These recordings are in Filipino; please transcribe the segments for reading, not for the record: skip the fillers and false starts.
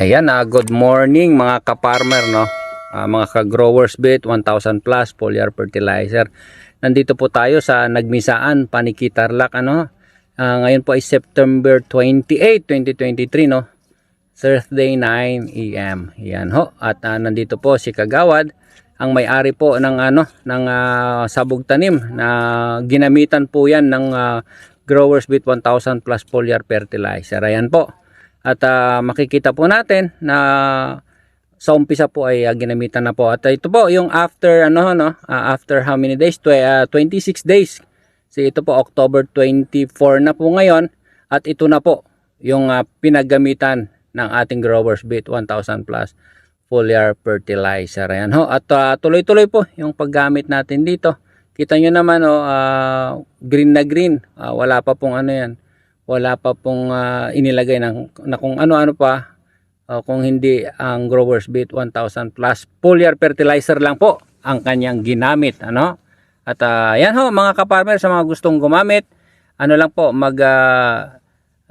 Ayan, good morning mga ka-farmer, no? Mga ka-growers bit 1000 plus foliar fertilizer. Nandito po tayo sa Nagmisaan, Paniki, Tarlac, ano? Ngayon po ay September 28, 2023, no? Thursday 9 AM. Yan ho. At nandito po si Kagawad, ang may-ari po ng ng sabog tanim na ginamitan po 'yan ng Growers Bit 1000 plus foliar fertilizer. Ayan po. At makikita po natin na sa umpisa po ay ginamitan na po. At ito po yung after after how many days? 26 days. So ito po October 24 na po ngayon at ito na po yung pinagamitan ng ating Growers Bit 1000 plus foliar fertilizer. Ayan ho. At tuloy-tuloy po yung paggamit natin dito. Kita nyo naman green na green. Wala pa pong wala pa pong inilagay na kung ano-ano pa kung hindi ang Growers Bit 1000 plus foliar fertilizer lang po ang kanyang ginamit, ano? At yan ho mga ka-farmer, sa mga gustong gumamit, ano lang po, mag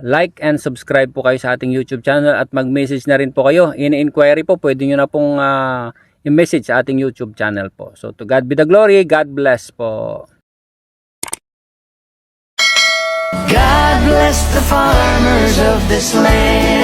like and subscribe po kayo sa ating YouTube channel at mag-message na rin po kayo. In-inquiry po, pwede nyo na pong i-message sa ating YouTube channel po. So to God be the glory, God bless po. God bless the farmers of this land.